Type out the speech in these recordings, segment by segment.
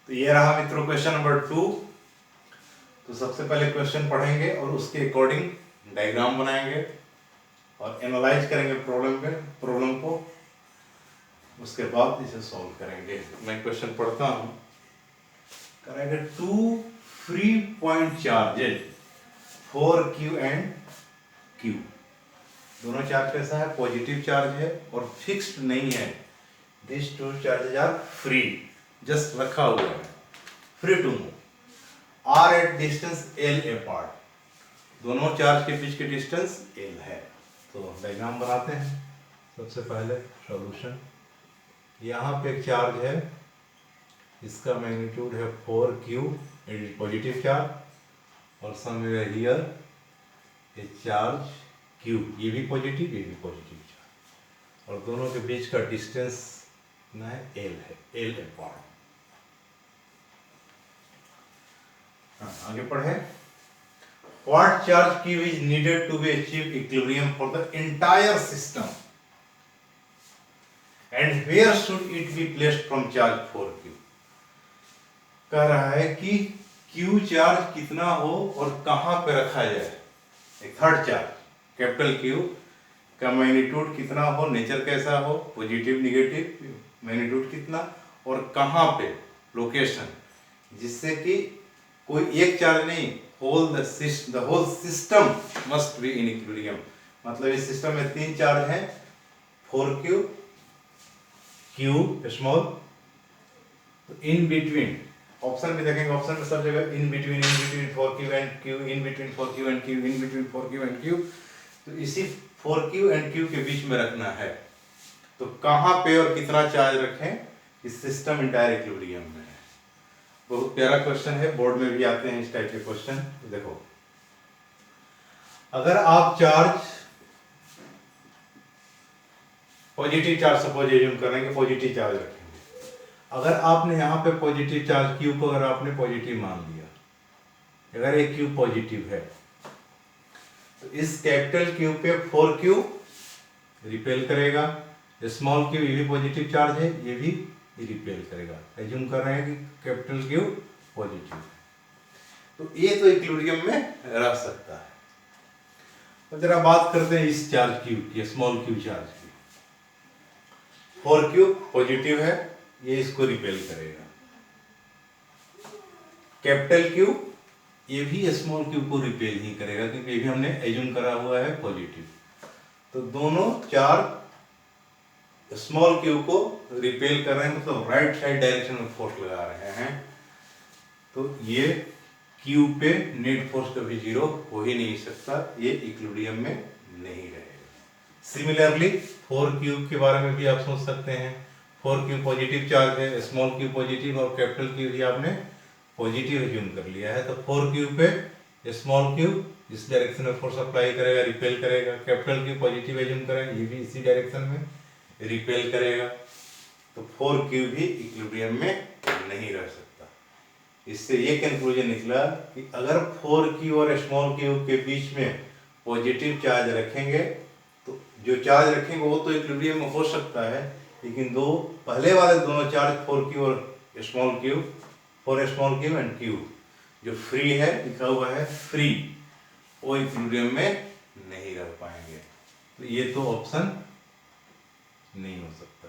तो ये रहा मित्रों क्वेश्चन नंबर 2। तो सबसे पहले क्वेश्चन पढ़ेंगे और उसके अकॉर्डिंग डायग्राम बनाएंगे और एनालाइज करेंगे प्रॉब्लम को। उसके बाद इसे सॉल्व करेंगे। मैं क्वेश्चन पढ़ता हूँ। करेंगे 2 free point charges 4Q and Q। दोनों चार्ज कैसा है? पॉजिटिव चार्ज है और फिक्स्ड नहीं है। This two charges are free, just रखा हुआ है, free to move, are at distance L apart. दोनों चार्ज के बीच की डिस्टेंस L है। तो डायग्राम बनाते हैं। सबसे पहले सॉल्यूशन। यहाँ पे एक चार्ज है, इसका मैग्नीट्यूड है 4Q, it is positive charge, और somewhere here a charge Q, ये भी पॉजिटिव, ये भी पॉजिटिव चार्ज, और दोनों के बीच का डिस्टेंस कितना है? L है, L अपार्ट। आगे पढ़े। What charge Q is needed to be achieve equilibrium for the entire system, and where should it be placed from charge 4Q? कह रहा है कि Q चार्ज कितना हो और कहां पे रखा जाए। एक थर्ड चार्ज कैपिटल Q का मैग्नीट्यूड कितना हो, नेचर कैसा हो, पॉजिटिव निगेटिव, मैग्नीट्यूड कितना और कहां पे, लोकेशन, जिससे कि कोई एक चार्ज नहीं, the whole system must be in equilibrium. मतलब इस सिस्टम में 3 चार्ज हैं, 4Q, Q स्मॉल, तो इन बिटवीन, ऑप्शन भी देखेंगे, ऑप्शन में सब जगह in between 4Q and Q, in between 4Q and Q, in between 4Q and Q। तो इसी 4Q एंड Q के बीच में रखना है। तो कहां पे और कितना चार्ज रखें? इस सिस्टम इंटायर इक्विलिब्रियम में है। बहुत प्यारा क्वेश्चन है, बोर्ड में भी आते हैं इस टाइप के क्वेश्चन। देखो, अगर आप charge positive charge suppose assume करेंगे, पॉजिटिव चार्ज रखेंगे। अगर आपने यहाँ पे पॉजिटिव चार्ज Q को अगर आपने पॉजिटिव मान लिया, अगर एक Q पॉजिटिव है, तो इस कैपिटल Q पे 4Q रिपेल करेगा, स्मॉल Q ये भी पॉजिटिव चार्ज है, ये भी रिपेल करेगा। एज्यूम कर रहे हैं कि कैपिटल Q पॉजिटिव है, तो ये तो इक्विलिब्रियम में रह सकता है। तो जरा बात करते हैं इस चार्ज Q की, स्मॉल Q चार्ज की। 4Q पॉजिटिव है, ये इसको रिपेल करेगा। कैपिटल Q ये भी स्मॉल Q को रिपेल ही करेगा, क्योंकि ये भी हमने एज्यूम करा हुआ है पॉजिटिव। तो दोनों चार्ज स्मॉल Q को रिपेल कर रहे हैं, मतलब राइट साइड डायरेक्शन में फोर्स लगा रहे हैं। तो ये Q पे नेट फोर्स कभी जीरो हो ही नहीं सकता, ये इक्विलिब्रियम में नहीं रहेगा। सिमिलरली 4Q के बारे में भी आप सोच सकते हैं। 4Q पॉजिटिव चार्ज है, स्मॉल Q पॉजिटिव और कैपिटल Q भी आपने पॉजिटिव एज्यूम कर लिया है। तो 4Q पे स्मॉल Q इस डायरेक्शन में फोर्स अप्लाई करेगा, रिपेल करेगा। कैपिटल Q पॉजिटिव एज्यूम करेंगे, ये भी इसी डायरेक्शन में रिपेल करेगा। तो 4Q भी इक्विलिब्रियम में नहीं रह सकता। इससे ये कंक्लूजन निकला कि अगर 4Q और स्मॉल Q के बीच में पॉजिटिव चार्ज रखेंगे, तो जो चार्ज रखेंगे वो तो इक्विलिब्रियम में हो सकता है, लेकिन दो पहले वाले दोनों चार्ज 4Q और small Q, 4 small Q and Q, जो फ्री है, लिखा हुआ है फ्री, वो इक्विलिब्रियम में नहीं रह पाएंगे। तो ये तो ऑप्शन नहीं हो सकता।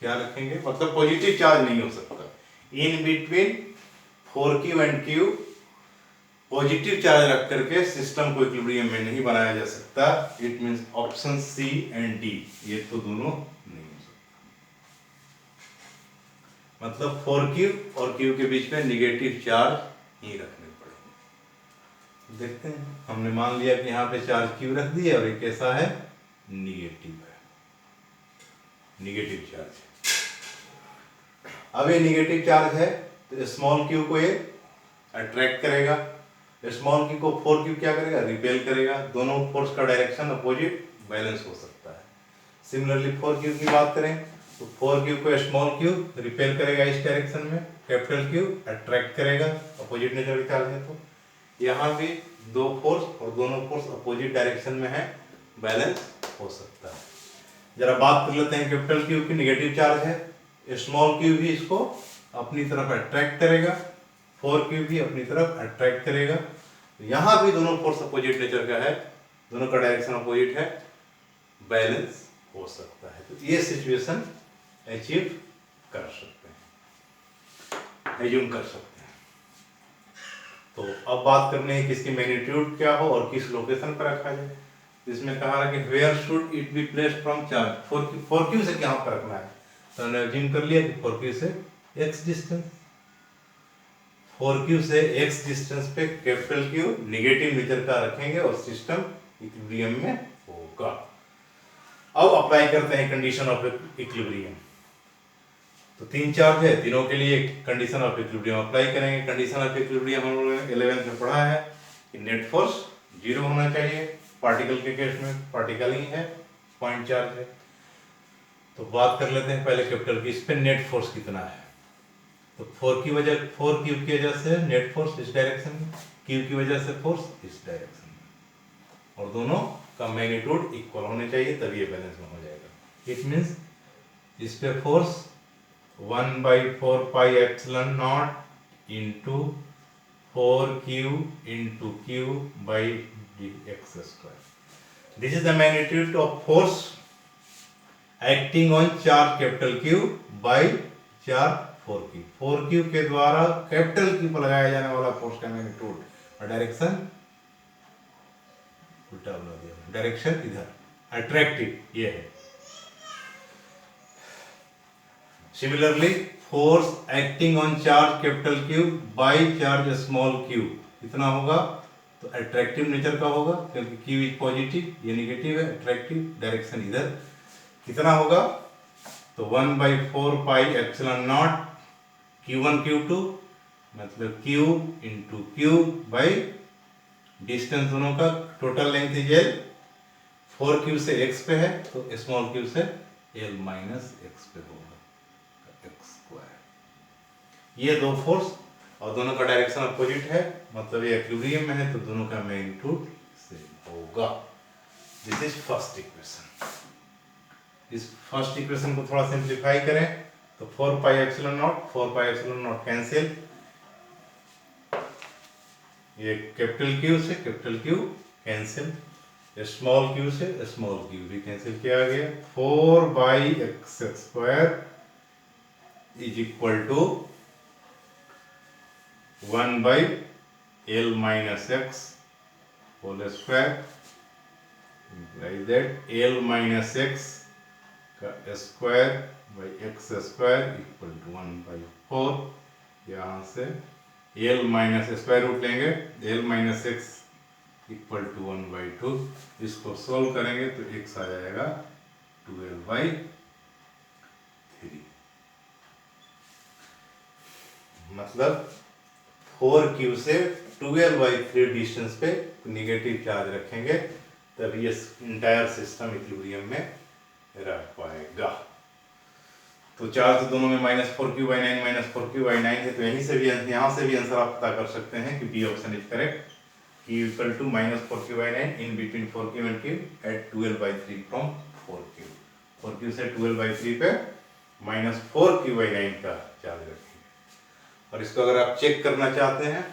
क्या रखेंगे? मतलब पॉजिटिव चार्ज नहीं हो सकता। In between 4Q and Q positive charge रख करके सिस्टम को इक्विलिब्रियम में नहीं बनाया जा सकता। It means option C and D, ये तो दोनों नहीं हो सकता। मतलब 4Q और Q के बीच में निगेटिव चार्ज ही रखने पड़ेंगे। देखते हैं, हमने मान लिया कि यहाँ पे चार्ज Q रख दिया और ये कैसा है? निगेटिव है, निगेटिव चार्ज है। अब ये निगेटिव चार्ज है, तो स्मॉल Q को ये अट्रैक्ट करेगा, स्मॉल Q को 4Q क्या करेगा? रिपेल करेगा। दोनों फोर्स का डायरेक्शन अपोजिट बैलेंस हो सकता है। सिमिलरली 4Q की बात करें तो 4Q को स्मॉल Q रिपेल करेगा इस डायरेक्शन में, कैपिटल Q अट्रैक्ट करेगा, अपोजिट नेचर का चार्ज है। तो यहाँ भी दो फोर्स और दोनों फोर्स अपोजिट डायरेक्शन में है, बैलेंस हो सकता है। जरा बात कर लेते हैं कैपिटल Q की, निगेटिव चार्ज है, स्मॉल Q भी इसको अपनी तरफ अट्रैक्ट करेगा, 4q भी अपनी तरफ अट्रैक्ट करेगा। यहां भी दोनों फोर्स अपोजिट नेचर का है, दोनों का डायरेक्शन अपोजिट है, बैलेंस हो सकता है। तो ये सिचुएशन अचीव कर सकते हैं, एज्यूम कर सकते हैं। तो अब बात करने है कि इसकी मैग्नीट्यूड क्या हो और किस लोकेशन पर रखा जाए। इसमें कहा है कि where should it be placed from charge, 4q से कहां पर रखना है। तो हमने एज्यूम कर लिया कि 4q से x डिस्टेंस, 4q से x डिस्टेंस पे कैपिटल Q नेगेटिव नेचर का रखेंगे और सिस्टम इक्विलिब्रियम में होगा। अब अप्लाई करते हैं कंडीशन ऑफ इक्विलिब्रियम। तो 3 चार्ज है, तीनों के लिए कंडीशन ऑफ इक्विलिब्रियम अप्लाई करेंगे। कंडीशन ऑफ इक्विलिब्रियम हम लोगों ने 11th में पढ़ा है कि नेट फोर्स 0 होना चाहिए। पार्टिकल के केस में पार्टिकल ही है, पॉइंट चार्ज है। तो बात कर लेते हैं पहले कैपिटल की, इस पे नेट फोर्स कितना है। तो 4 की वजह से नेट फोर्स इस डायरेक्शन में, Q की वजह से फोर्स इस डायरेक्शन में, और दोनों का मैग्नीट्यूड इक्वल होने चाहिए, तभी ये बैलेंस में हो जाएगा। इट मींस इस पे force 1/4 pi epsilon not into 4q into q by dx square. This is the magnitude of force acting on charge capital Q by charge 4q। 4q के द्वारा कैपिटल Q पर लगाया जाने वाला फोर्स का magnitude और डायरेक्शन उल्टा बना दिया, डायरेक्शन इधर, अट्रैक्टिव ये है। Similarly force acting on charge capital Q by charge small q कितना होगा, तो अट्रैक्टिव नेचर का होगा, क्योंकि Q इज पॉजिटिव, ये नेगेटिव है, अट्रैक्टिव, डायरेक्शन इधर। कितना होगा, तो 1/4 pi epsilon not Q1 Q2 मतलब Q into Q by distance दोनों का, total length is L, 4q से x पे है तो स्मॉल q से L माइनस x पे होगा, x स्क्वायर। ये दो फोर्स और दोनों का डायरेक्शन अपोजिट है, मतलब ये इक्विलिब्रियम में है, तो दोनों का मैग्नीट्यूड सेम होगा। This is first equation. इस फर्स्ट इक्वेशन को थोड़ा सिंप्लीफाई करें तो 4 पाई एप्सिलॉन नॉट कैंसिल, ये कैपिटल Q से capital Q cancel, small q से स्मॉल q भी कैंसिल किया गया। 4/x square is equal to 1/L minus x whole square, implies that L minus x का square by x square equal to 1/4। यहाँ से L minus square root लेंगे, L minus x equal to 1/2। इसको solve करेंगे तो x आ जाएगा 12/3। मतलब 4q से 12/3 डिस्टेंस पे नेगेटिव चार्ज रखेंगे, तभी ये इंटायर सिस्टम इक्विलिब्रियम में रह पाएगा। तो चार्ज तो दोनों में -4q/9 -4q/9 है, तो यहीं से भी, यहाँ से भी आंसर आप पता कर सकते हैं कि B option is correct. Q equal to -4q/9 in between 4q and q at 12/3 from 4q। 4q से 12/3 पे -4q/9 का चार्ज रखेंगे। और इसको अगर आप चेक करना चाहते हैं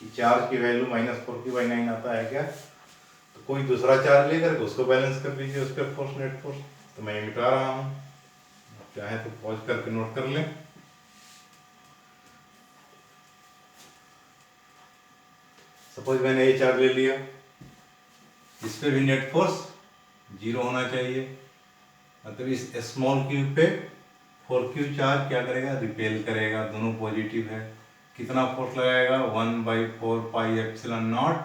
कि चार्ज की वैल्यू -4q/9 आता है क्या, तो कोई दूसरा चार्ज लेकर के उसको बैलेंस कर लीजिए, उस पर फोर्स, नेट फोर्स। तो मैं मिटा रहा हूँ, आप चाहें तो पॉज करके नोट कर लें। सपोज मैंने ये चार्ज ले लिया, इस पे भी नेट फोर्स 0 होना चाहिए, मतलब इस स्मॉल q पे 4q चार्ज क्या करेगा, रिपेल करेगा, दोनों पॉजिटिव है। कितना फोर्स लगाएगा, 1/4 pi epsilon not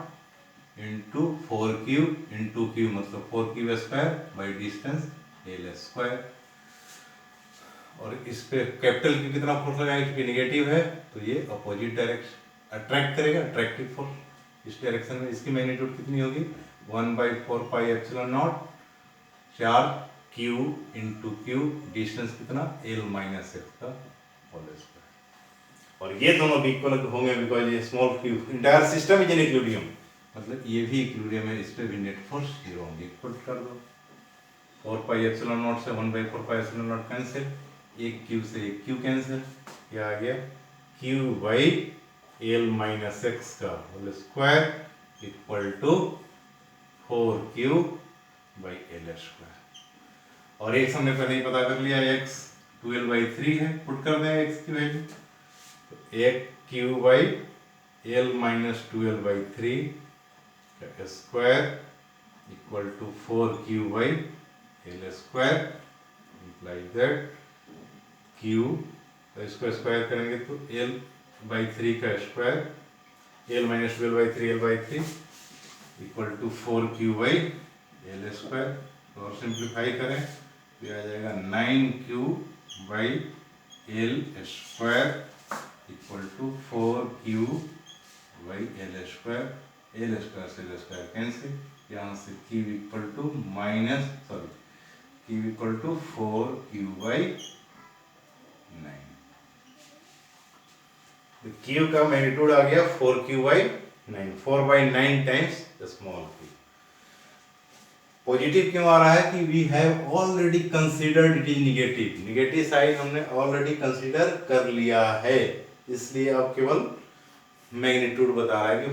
into 4q into q, मतलब 4q square by distance L square. और इस पे कैपिटल Q कितना फोर्स लगाएगा, क्योंकि नेगेटिव है, तो ये अपोजिट डायरेक्शन अट्रैक्ट करेगा, अट्रैक्टिव फोर्स इस डायरेक्शन में। इसकी मैग्नीट्यूड कितनी होगी, 1/4 pi epsilon not charge Q into Q, distance कितना L माइनस x का होल स्क्वायर। और ये दोनों भी इक्वल होंगे बिकॉज ये small q, entire system is in equilibrium, मतलब ये भी इक्विलिब्रियम है, इस पे भी नेट फोर्स 0 होंगे। इक्वल कर दो, 4 पाई एप्सिलॉन नॉट से 1/4 पाई एप्सिलॉन नॉट कैंसिल, एक क्यू से एक क्यू कैंसिल, क्या आ गया q by l minus x का whole square equal to 4q by L square. और एक्स हमने पहले ही पता कर लिया, एक्स 12/3 है, पुट कर दें एक्स की वैल्यू, तो एक क्यू बाई एल माइनस 12/3 का square equal to 4q by L square, implies that q इसको स्क्वायर करेंगे तो l/3 का square, l minus 12/3 l/3 equal to 4q by L square. और सिंप्लीफाई करें तो आ जाएगा 9q by L square equal to 4q by L square. L square से एल स्क्वायर कैंसिल, यहाँ से q equal to q equal to 4q by 9। तो q का मैग्नीट्यूड आ गया 4q by 9, 4/9 times small q। Positive क्यों आ रहा है कि we have already considered it is negative, negative sign हमने ऑलरेडी कंसीडर कर लिया है, इसलिए अब केवल मैग्नीट्यूड बता रहा है कि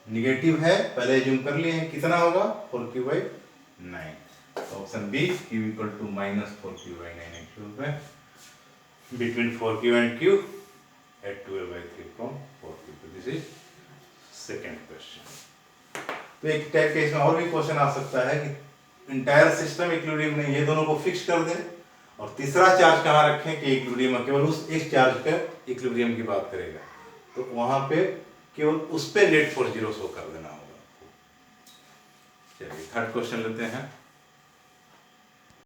निगेटिव है, पहले एज्यूम कर लिए हैं, कितना होगा 4q by 9। Option B q equal to minus 4q by 9 actual में between 4q and q at 12/3 from 4q। तो दिस इज सेकेंड क्वेश्चन। तो एक टाइप के इसमें और भी क्वेश्चन आ सकता है कि इंटायर सिस्टम इक्विलिब्रियम में ये दोनों को फिक्स कर दें, और तीसरा चार्ज कहाँ रखें कि इक्विलिब्रियम केवल उस एक चार्ज का इक्विलिब्रियम की बात करेगा, तो वहां पे केवल उस पे नेट फोर्स 0 शो कर देना होगा। चलिए थर्ड क्वेश्चन लेते हैं।